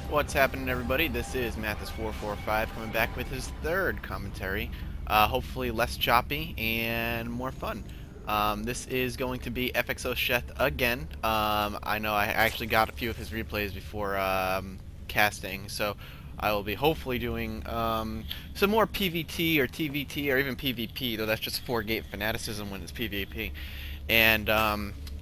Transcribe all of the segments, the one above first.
What's happening, everybody? This is Mathis445 coming back with his third commentary. Hopefully less choppy and more fun. This is going to be FXOSheth again. I know I actually got a few of his replays before casting, so I will be hopefully doing some more PvT or TvT or even PvP, though that's just 4-gate fanaticism when it's PvP. And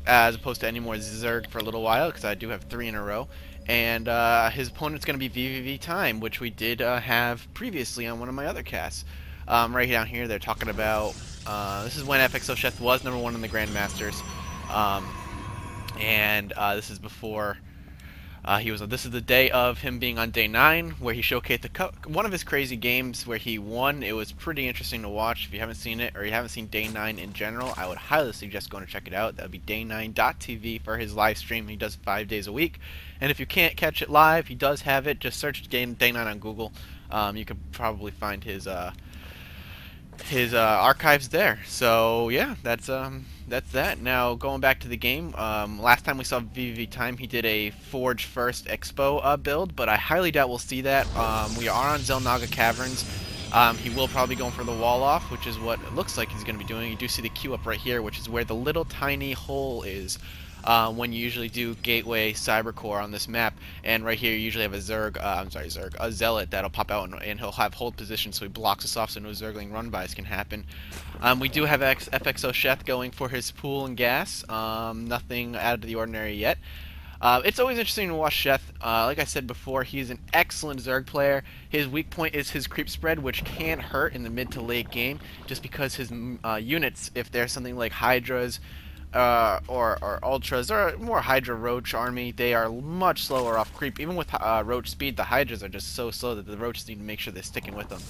as opposed to any more Zerg for a little while, because I do have 3 in a row. And his opponent's going to be vVvTime, which we did have previously on one of my other casts. Right down here, they're talking about this is when FXOSheth was #1 in the Grandmasters, and this is before he was. This is the day of him being on day 9, where he showcased one of his crazy games where he won. It was pretty interesting to watch. If you haven't seen it, or you haven't seen day 9 in general, I would highly suggest going to check it out. That would be day9.tv for his live stream. He does 5 days a week. And if you can't catch it live, he does have it. Just search day 9 on Google. You could probably find his archives there. So yeah, that's that. Now going back to the game, last time we saw vVvTime, he did a Forge First Expo build, but I highly doubt we'll see that. We are on Xel'Naga Caverns. He will probably be going for the wall off, which is what it looks like he's going to be doing. You do see the queue up right here, which is where the little tiny hole is. When you usually do Gateway Cybercore on this map, and right here you usually have a a Zealot that'll pop out and he'll have hold position, so he blocks us off so no Zergling run-bys can happen. We do have FXOSheth going for his pool and gas, nothing out of the ordinary yet. It's always interesting to watch Sheth. Like I said before, he's an excellent Zerg player. His weak point is his creep spread, which can hurt in the mid to late game, just because his units, if there's something like Hydras, or Ultras, or more Hydra Roach army, they are much slower off creep. Even with Roach speed, the Hydras are just so slow that the Roaches need to make sure they're sticking with them.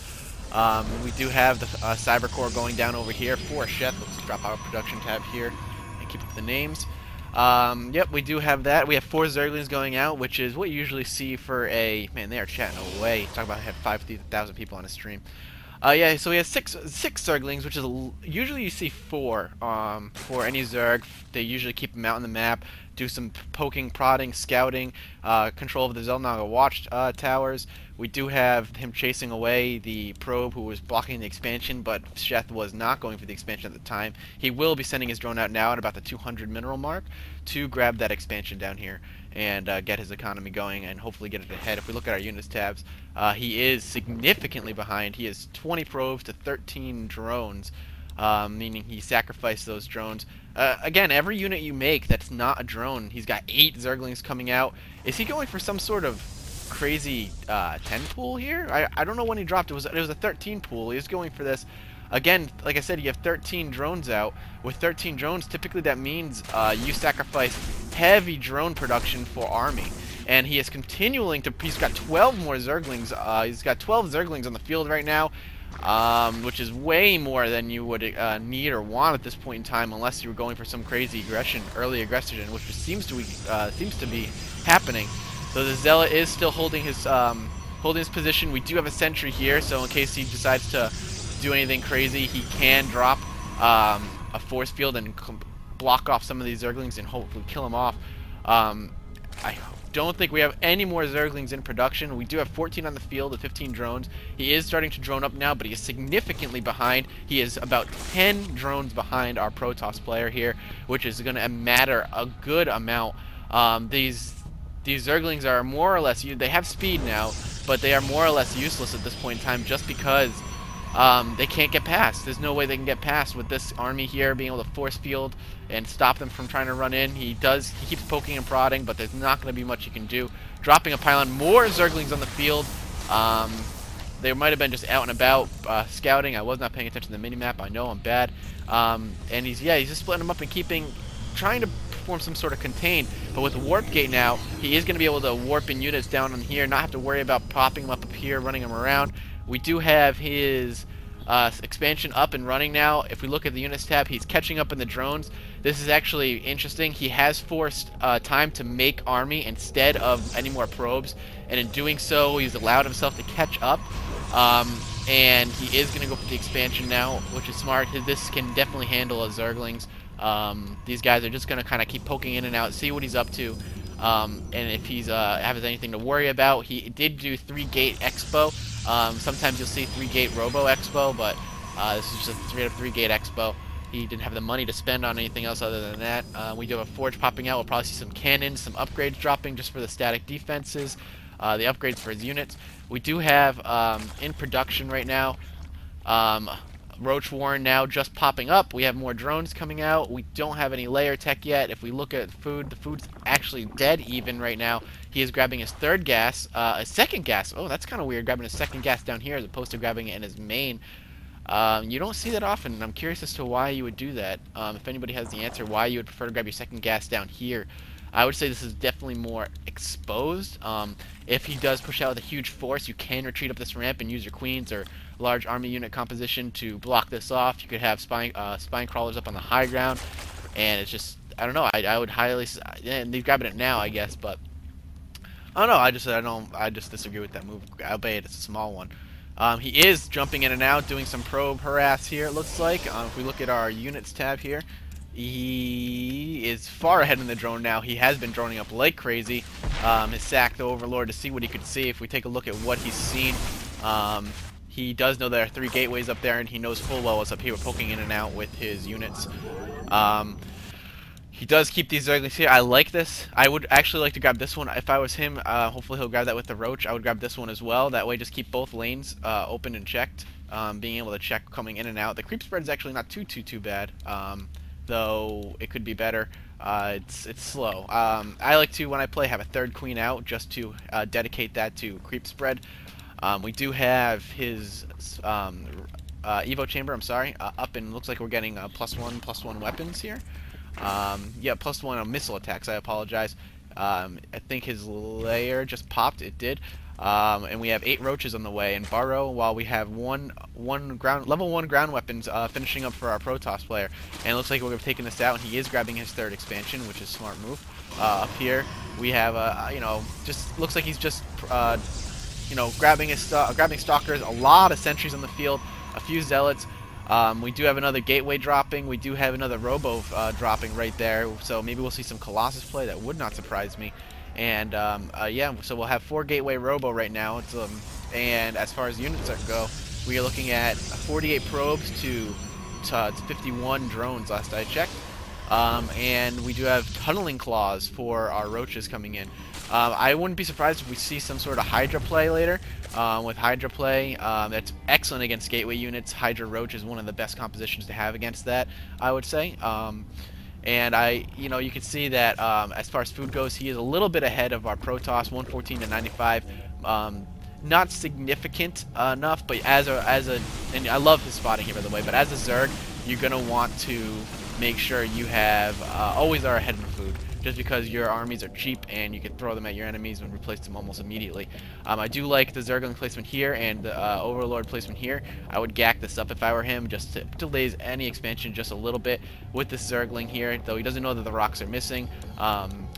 We do have the Cybercore going down over here for Sheth. Let's drop our production tab here and keep up the names. Yep, we do have that. We have 4 Zerglings going out, which is what you usually see for a... Man, they are chatting away. Talk about having 5,000 people on a stream. Yeah, so we have six Zerglings, which is usually you see 4 for any Zerg. They usually keep them out on the map, do some poking, prodding, scouting, control of the Xel'Naga watch towers. We do have him chasing away the probe who was blocking the expansion, but Sheth was not going for the expansion at the time. He will be sending his drone out now at about the 200 mineral mark to grab that expansion down here and get his economy going and hopefully get it ahead. If we look at our units tabs, he is significantly behind. He has 20 probes to 13 drones, meaning he sacrificed those drones. Again, every unit you make that's not a drone, he's got 8 Zerglings coming out. Is he going for some sort of crazy 10 pool here? I don't know when he dropped it. It was a 13 pool. He was going for this. Again, like I said, you have 13 drones out. With 13 drones, typically that means you sacrifice heavy drone production for army. And he is continuing to... He's got 12 more Zerglings. He's got 12 Zerglings on the field right now, which is way more than you would need or want at this point in time, unless you were going for some crazy early aggression, which seems to be happening. So the Zealot is still holding his position. We do have a sentry here, so in case he decides to do anything crazy, he can drop a force field and block off some of these Zerglings and hopefully kill them off. I don't think we have any more Zerglings in production. We do have 14 on the field with 15 drones. He is starting to drone up now, but he is significantly behind. He is about 10 drones behind our Protoss player here, which is going to matter a good amount. These Zerglings are more or less... They have speed now, but they are more or less useless at this point in time just because they can't get past. There's no way they can get past with this army here being able to force field and stop them from trying to run in. He keeps poking and prodding, but there's not going to be much he can do. Dropping a pylon, more Zerglings on the field. They might have been just out and about scouting. I was not paying attention to the minimap. I know I'm bad. And he's just splitting them up and trying to perform some sort of contain. But with the warp gate now, he is going to be able to warp in units down on here, not have to worry about popping them up here, running them around. We do have his expansion up and running now. If we look at the units tab, he's catching up in the drones. This is actually interesting. He has forced time to make army instead of any more probes, and in doing so, he's allowed himself to catch up. And he is going to go for the expansion now, which is smart. This can definitely handle a Zerglings. These guys are just going to kind of keep poking in and out, see what he's up to. and if he's has anything to worry about. He did do 3-gate Expo. Sometimes you'll see 3-gate Robo Expo, but this is just a straight up 3-gate Expo. He didn't have the money to spend on anything else other than that. We do have a Forge popping out. We'll probably see some cannons, some upgrades dropping just for the static defenses, the upgrades for his units. We do have in production right now Roach Warren now just popping up. We have more drones coming out. We don't have any layer tech yet. If we look at food, the food's actually dead even right now. He is grabbing his third gas, a second gas. Oh, that's kind of weird, grabbing his second gas down here as opposed to grabbing it in his main. You don't see that often, and I'm curious as to why you would do that. If anybody has the answer why you would prefer to grab your second gas down here, I would say this is definitely more exposed. If he does push out with a huge force, you can retreat up this ramp and use your queens or large army unit composition to block this off. You could have spine crawlers up on the high ground, and it's just, I don't know. I would highly, and they're grabbing it now, I guess, but I don't know. I just disagree with that move. Albeit it's a small one. He is jumping in and out, doing some probe harass here, it looks like. If we look at our units tab here, he is far ahead in the drone now. He has been droning up like crazy. Has sacked the Overlord to see what he could see. If we take a look at what he's seen, he does know there are 3 gateways up there, and he knows full well what's up here. We're poking in and out with his units. He does keep these Zerglings here. I like this. I would actually like to grab this one. If I was him, hopefully he'll grab that with the Roach. I would grab this one as well. That way just keep both lanes open and checked. Being able to check coming in and out. The creep spread is actually not too bad, though it could be better. It's slow. I like to, when I play, have a third queen out just to dedicate that to creep spread. We do have his Evo chamber, up, and looks like we're getting +1/+1 weapons here. Yeah, +1 on missile attacks. I apologize. I think his layer just popped. It did. And we have 8 roaches on the way. And Burrow, while we have level 1 ground weapons finishing up for our Protoss player. And it looks like we're taking this out, and he is grabbing his 3rd expansion, which is a smart move. Up here, we have just looks like he's just grabbing stalkers, a lot of sentries on the field, a few zealots. We do have another gateway dropping. We do have another robo dropping right there. So maybe we'll see some Colossus play. That would not surprise me. And yeah, so we'll have 4 gateway robo right now. And as far as units go, we are looking at 48 probes to 51 drones last I checked. And we do have tunneling claws for our roaches coming in. I wouldn't be surprised if we see some sort of Hydra play later. With Hydra play, that's excellent against gateway units. Hydra Roach is one of the best compositions to have against that, I would say. And you can see that as far as food goes, he is a little bit ahead of our Protoss, 114 to 95. Not significant enough, but and I love his spotting here, by the way. But as a Zerg, you're gonna want to make sure you have always are ahead in food, just because your armies are cheap and you can throw them at your enemies and replace them almost immediately. I do like the Zergling placement here and the Overlord placement here. I would gack this up if I were him, just to delays any expansion just a little bit with this Zergling here. Though he doesn't know that the rocks are missing,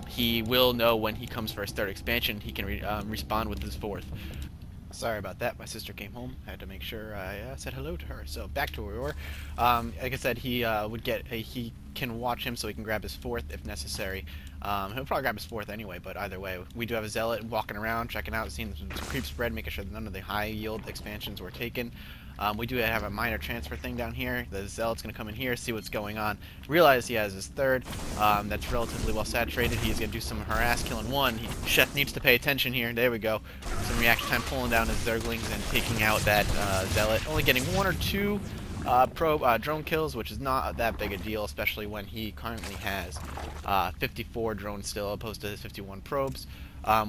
he will know when he comes for his 3rd expansion. He can respond with his 4th. Sorry about that. My sister came home. I had to make sure I said hello to her. So back to where we were. Like I said, he he can watch him so he can grab his 4th if necessary. He'll probably grab his 4th anyway, but either way, we do have a Zealot walking around, checking out, seeing some creep spread, making sure that none of the high yield expansions were taken. We do have a minor transfer thing down here. The Zealot's going to come in here, see what's going on. Realize he has his 3rd. That's relatively well saturated. He's going to do some harass, killing 1. Sheth needs to pay attention here. There we go. Some reaction time, pulling down his Zerglings and taking out that Zealot. Only getting 1 or 2 drone kills, which is not that big a deal, especially when he currently has 54 drones still, opposed to his 51 probes.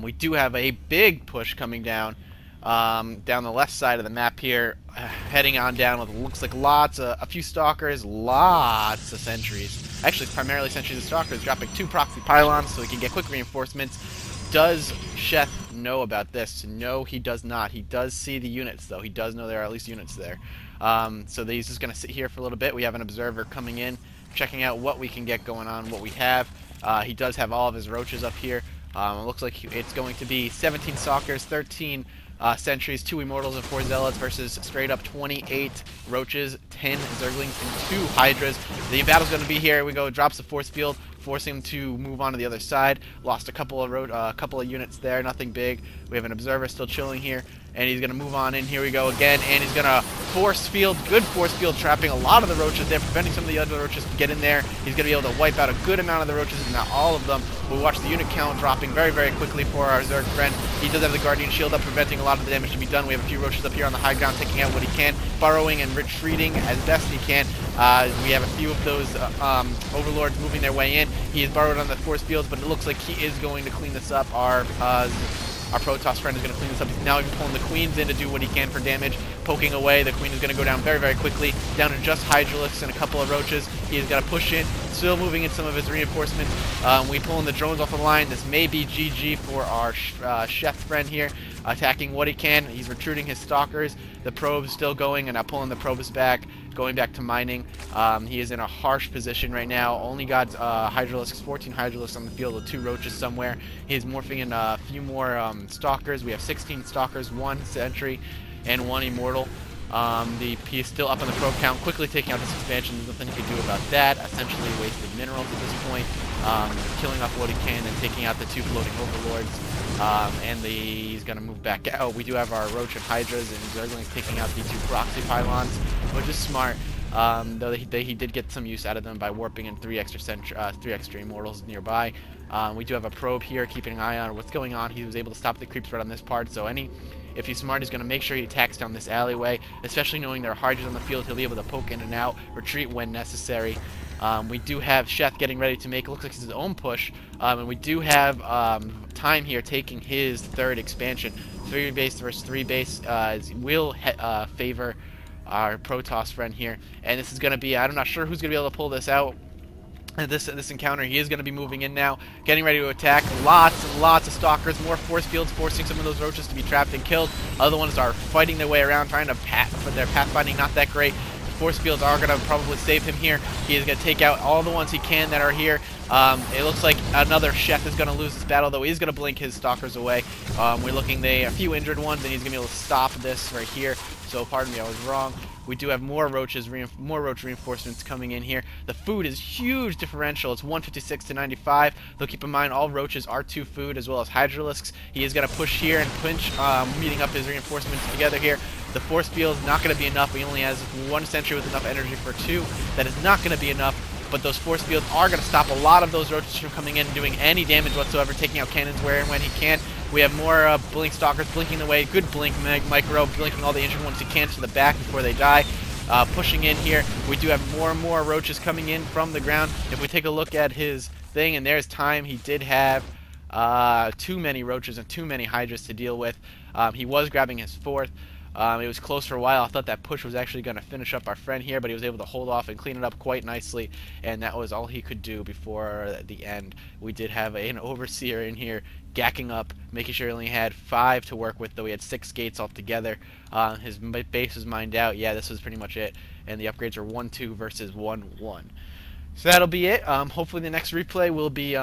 We do have a big push coming down the left side of the map here, heading on down with looks like a few stalkers, lots of sentries. Actually, primarily sentries and stalkers, dropping 2 proxy pylons so he can get quick reinforcements. Does Sheth know about this? No, he does not. He does see the units, though. He does know there are at least units there. So he's just going to sit here for a little bit. We have an observer coming in, checking out what we can get going on, what we have. He does have all of his roaches up here. It looks like it's going to be 17 stalkers, 13 sentries, 2 immortals, and 4 zealots versus straight up 28 roaches, 10 zerglings, and 2 hydras. The battle's going to be here. We go, drops the force field. forcing him to move on to the other side. Lost a couple of units there, nothing big. We have an observer still chilling here, and he's going to move on in. Here we go again, and he's going to good force field, trapping a lot of the roaches there, preventing some of the other roaches to get in there. He's going to be able to wipe out a good amount of the roaches, and not all of them. We watch the unit count dropping very, very quickly for our Zerg friend. He does have the Guardian Shield up, preventing a lot of the damage to be done. We have a few roaches up here on the high ground, taking out what he can, burrowing and retreating as best he can. We have a few of those overlords moving their way in. He is burrowed on the force fields, but it looks like he is going to clean this up. Our Protoss friend is going to clean this up. He's now even pulling the queens in to do what he can for damage, poking away. The queen is going to go down very, very quickly, down to just Hydralisks and a couple of roaches. He's got to push in, still moving in some of his reinforcements. We pulling the drones off the line. This may be GG for our Sheth friend here, attacking what he can. He's recruiting his stalkers. The probe's still going, and now pulling the probes back, going back to mining. He is in a harsh position right now. Only got Hydralisks, 14 Hydralisks on the field with 2 roaches somewhere. He's morphing in a few more stalkers. We have 16 stalkers, 1 sentry, and 1 immortal. The P is still up on the probe count, quickly taking out this expansion. There's nothing he can do about that. Essentially wasted minerals at this point. Killing off what he can and taking out the 2 floating overlords. He's going to move back out. We do have our Roach and Hydras, and Zerglings taking out the 2 proxy pylons, which is smart. Though he did get some use out of them by warping in 3 extra immortals nearby. We do have a probe here, keeping an eye on what's going on. He was able to stop the creeps right on this part, so if he's smart, he's going to make sure he attacks down this alleyway, especially knowing there are Hydras on the field. He'll be able to poke in and out, retreat when necessary. We do have Sheth getting ready to make, it looks like his own push, and we do have Time here taking his 3rd expansion. 3 base versus 3 base will favor our Protoss friend here, and this is going to be, I'm not sure who's going to be able to pull this out. This encounter, he is going to be moving in now, getting ready to attack. Lots and lots of stalkers, more force fields, forcing some of those roaches to be trapped and killed. Other ones are fighting their way around, trying to but their pathfinding not that great. The force fields are going to probably save him here. He is going to take out all the ones he can that are here. It looks like another Sheth is going to lose this battle, though he's going to blink his stalkers away. We're looking a few injured ones, and he's going to be able to stop this right here. So pardon me, I was wrong. We do have more roach reinforcements coming in here. The food is huge differential. It's 156 to 95. Though keep in mind, all roaches are 2 food as well as Hydralisks. He is going to push here and pinch, meeting up his reinforcements together here. The force field is not going to be enough. He only has 1 sentry with enough energy for 2. That is not going to be enough. But those force fields are going to stop a lot of those roaches from coming in and doing any damage whatsoever, taking out cannons where and when he can. We have more blink stalkers blinking away. Good blink micro, blinking all the injured ones he can to the back before they die. Pushing in here. We do have more and more roaches coming in from the ground. If we take a look at his thing, and there's Time, he did have too many roaches and too many Hydras to deal with. He was grabbing his 4th. It was close for a while. I thought that push was actually going to finish up our friend here, but he was able to hold off and clean it up quite nicely, and that was all he could do before the end. We did have an Overseer in here gacking up, making sure he only had 5 to work with, though he had 6 gates altogether. His base was mined out. Yeah, this was pretty much it, and the upgrades are 1-2 versus 1-1. So that'll be it. Hopefully the next replay will be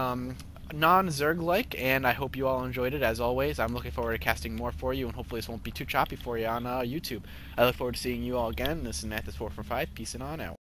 non-Zerg-like, and I hope you all enjoyed it. As always, I'm looking forward to casting more for you, and hopefully this won't be too choppy for you on YouTube. I look forward to seeing you all again. This is Matt, 4 from 5. Peace and on out.